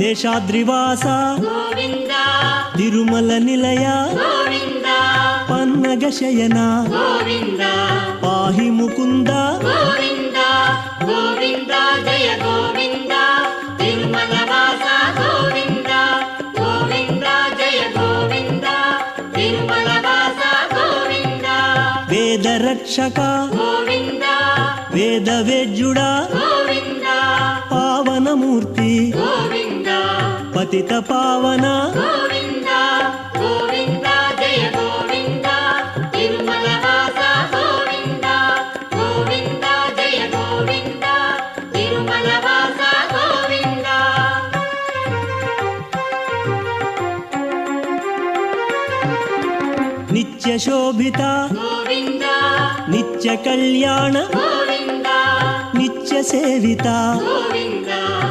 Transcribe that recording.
శేషాద్రివాస గోవింద తిరుమల నిలయ గోవింద పన్నగ శయన గోవింద పాహి ముకుంద గోవింద గోవింద జయ గోవింద తిరుమల వాస గోవింద గోవింద జయ గోవింద తిరుమల వాస గోవింద వేద రక్షక గోవింద వేద వేద్యుడా గోవింద పావనమూర్తి గోవింద పతిత పావన గోవింద గోవింద జయ గోవింద తిరుమల వాస గోవింద గోవింద జయ గోవింద తిరుమల వాస గోవింద నిత్య శోభిత గోవింద నిత్య కళ్యాణ గోవింద నిత్య సేవిత గోవింద